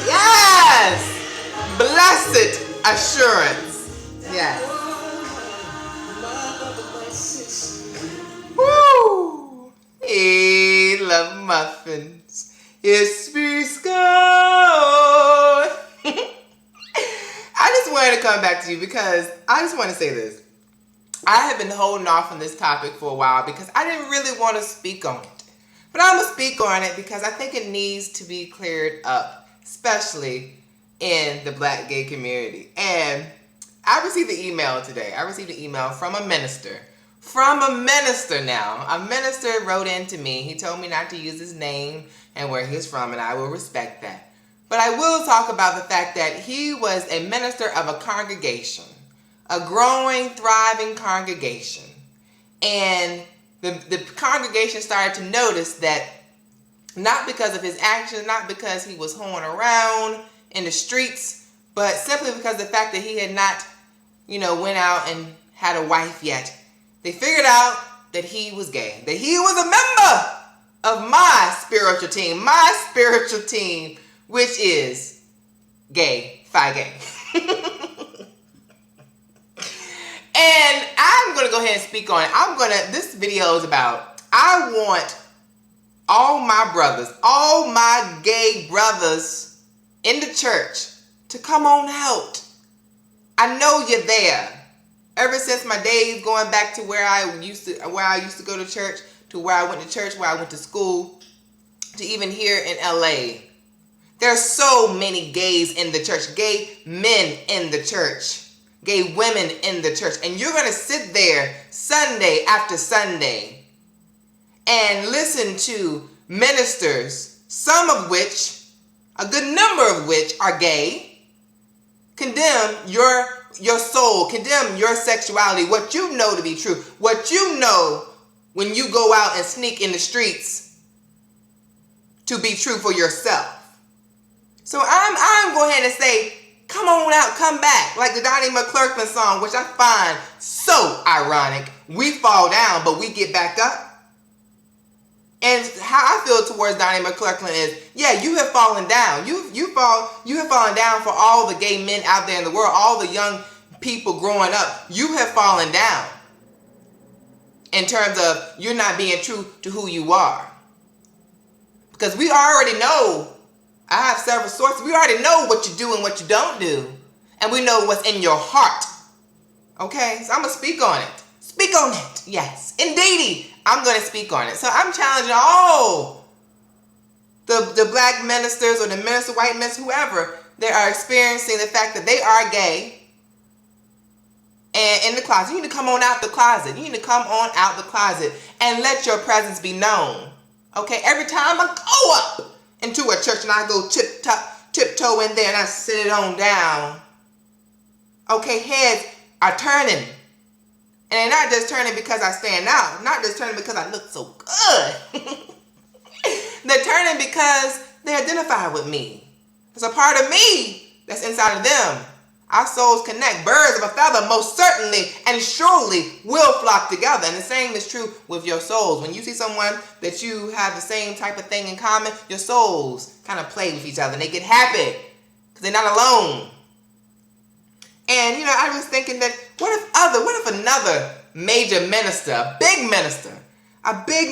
Yes! Blessed assurance. Yes. Woo! Hey, love muffins. It's Scott. I just wanted to come back to you because I just want to say this. I have been holding off on this topic for a while because I didn't really want to speak on it. But I'm going to speak on it because I think it needs to be cleared up, especially in the Black gay community. And I received an email today. I received an email from a minister. From a minister now. A minister wrote in to me. He told me not to use his name and where he's from, and I will respect that. But I will talk about the fact that he was a minister of a congregation, a growing, thriving congregation. And the congregation started to notice that not because of his actions, not because he was hoeing around in the streets, but simply because of the fact that he had not, went out and had a wife yet. They figured out that he was gay, that he was a member of my spiritual team, which is gay, Phi Gay. And I'm going to go ahead and speak on it. This video is about, I want all my brothers, all my gay brothers in the church to come on out. I know you're there. Ever since my days going back to where I used to go to church, to where I went to church, where I went to school, to even here in LA. There's so many gays in the church, gay men in the church, gay women in the church. And you're going to sit there Sunday after Sunday and listen to ministers, some of which, a good number of which are gay, condemn your soul, condemn your sexuality, what you know to be true, what you know when you go out and sneak in the streets to be true for yourself. So I'm going ahead and say, come on out, come back. Like the Donnie McClurkin song, which I find so ironic. We fall down, but we get back up. And how I feel towards Donnie McClurkin is, yeah, you have fallen down. You have fallen down for all the gay men out there in the world, all the young people growing up. You have fallen down in terms of you're not being true to who you are. Because we already know, I have several sources, we already know what you do and what you don't do. And we know what's in your heart. Okay, so I'm going to speak on it. Speak on it, yes. Indeedy, I'm going to speak on it. So I'm challenging all the black ministers or the minister, white ministers, whoever, that are experiencing the fact that they are gay and in the closet. You need to come on out the closet. You need to come on out the closet and let your presence be known. Okay, every time I go up into a church and I go tiptoe in there and I sit it on down, okay, heads are turning. And they're not just turning because I stand out. Not just turning because I look so good. They're turning because they identify with me. There's a part of me that's inside of them. Our souls connect. Birds of a feather most certainly and surely will flock together. And the same is true with your souls. When you see someone that you have the same type of thing in common, your souls kind of play with each other and they get happy because they're not alone. And, I was thinking that what if another major minister, a big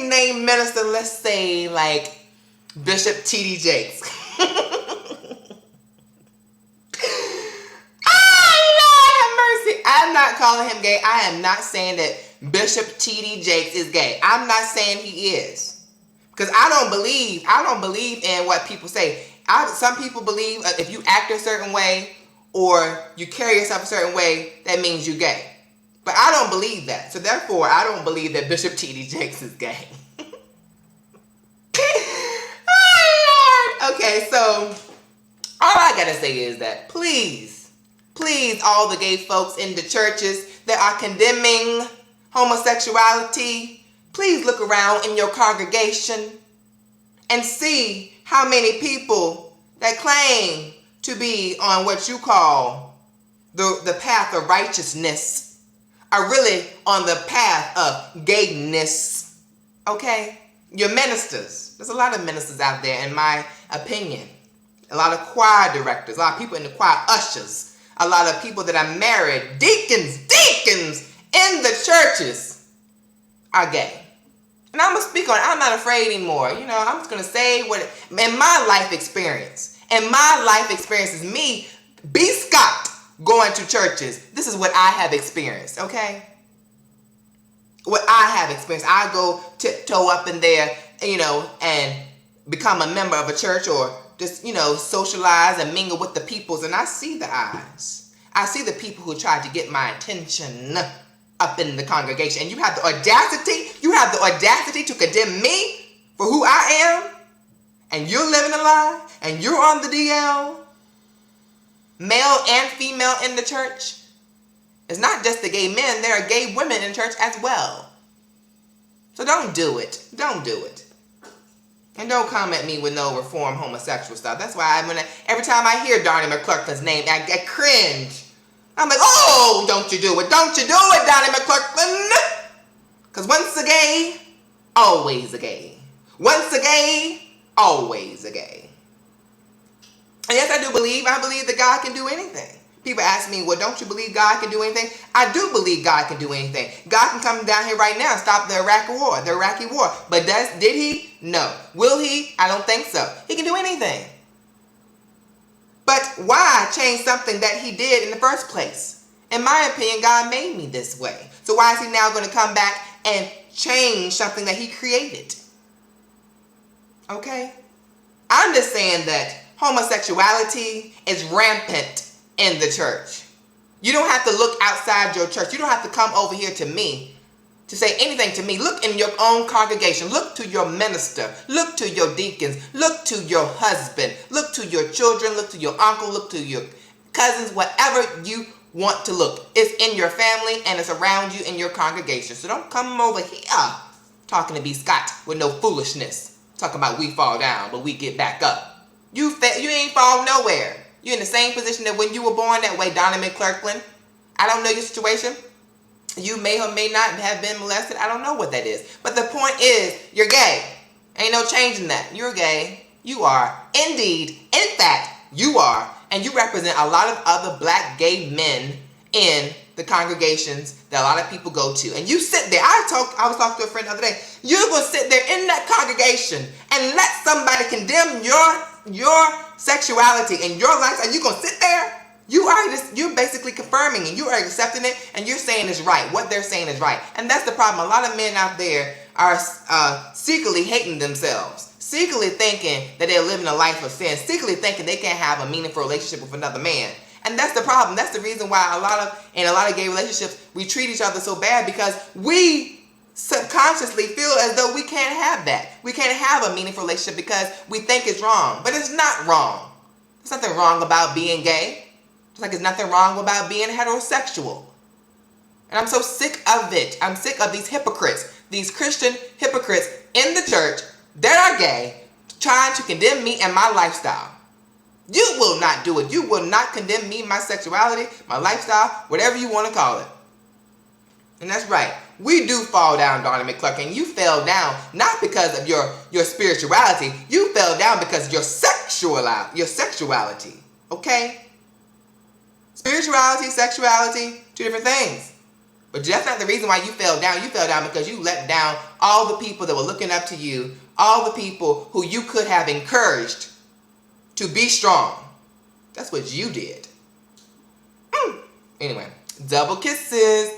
name minister, let's say like Bishop T.D. Jakes. I'm not calling him gay. I am not saying that Bishop T.D. Jakes is gay. I'm not saying he is. Because I don't believe in what people say. Some people believe if you act a certain way or you carry yourself a certain way, that means you're gay. But I don't believe that. So therefore, I don't believe that Bishop T.D. Jakes is gay. Oh, Lord. Okay, so all I gotta say is that please, all the gay folks in the churches that are condemning homosexuality, please look around in your congregation and see how many people that claim to be on what you call the path of righteousness are really on the path of gayness. Okay? Your ministers. There's a lot of ministers out there, in my opinion. A lot of choir directors, a lot of people in the choir, ushers, a lot of people that are married, deacons in the churches are gay. And I'm going to speak on it. I'm not afraid anymore. You know, I'm just going to say what, in my life experience. And my life experience is me, B. Scott, going to churches. This is what I have experienced, okay? What I have experienced. I go tiptoe up in there, you know, and become a member of a church, or just, you know, socialize and mingle with the peoples. And I see the eyes. I see the people who try to get my attention up in the congregation. And you have the audacity to condemn me for who I am. And you're living a lie. And you're on the DL. Male and female in the church. It's not just the gay men. There are gay women in church as well. So don't do it. Don't do it. And don't come at me with no reform homosexual stuff. That's why every time I hear Donnie McClurkin's name, I cringe. I'm like, oh, don't you do it. Don't you do it, Donnie McClurkin. Because once a gay, always a gay. Once a gay, always a gay. And yes, I believe that God can do anything. People ask me, well, don't you believe God can do anything? I do believe God can do anything. God can come down here right now and stop the Iraqi war. But did he? No. Will he? I don't think so. He can do anything. But why change something that he did in the first place? In my opinion, God made me this way. So why is he now going to come back and change something that he created? Okay? I'm just saying that homosexuality is rampant in the church. You don't have to look outside your church. You don't have to come over here to me to say anything to me. Look in your own congregation. Look to your minister. Look to your deacons. Look to your husband. Look to your children. Look to your uncle. Look to your cousins. Whatever you want to look. It's in your family and it's around you in your congregation. So don't come over here talking to B. Scott with no foolishness. Talking about we fall down, but we get back up. You ain't fall nowhere. You're in the same position that when you were born that way, Donnie McClurkin. I don't know your situation. You may or may not have been molested. I don't know what that is. But the point is, you're gay. Ain't no changing that. You're gay. You are. Indeed. In fact, you are. And you represent a lot of other black gay men in the congregations that a lot of people go to. And you sit there. I was talking to a friend the other day. You're going to sit there in that congregation and let somebody condemn your sexuality and your lifestyle. And you're going to sit there? You're basically confirming and you are accepting it and you're saying it's right. What they're saying is right. And that's the problem. A lot of men out there are secretly hating themselves. Secretly thinking that they're living a life of sin. Secretly thinking they can't have a meaningful relationship with another man. And that's the problem. That's the reason why in a lot of gay relationships, we treat each other so bad because we subconsciously feel as though we can't have that. We can't have a meaningful relationship because we think it's wrong. But it's not wrong. There's nothing wrong about being gay. Just like there's nothing wrong about being heterosexual. And I'm so sick of it. I'm sick of these hypocrites, these Christian hypocrites in the church that are gay, trying to condemn me and my lifestyle. You will not do it. You will not condemn me, my sexuality, my lifestyle, whatever you want to call it. And that's right. We do fall down, Donnie McClurkin. You fell down not because of your spirituality. You fell down because of your sexuality. Okay? Spirituality, sexuality, two different things. But that's not the reason why you fell down. You fell down because you let down all the people that were looking up to you, all the people who you could have encouraged to be strong. That's what you did. Anyway, double kisses.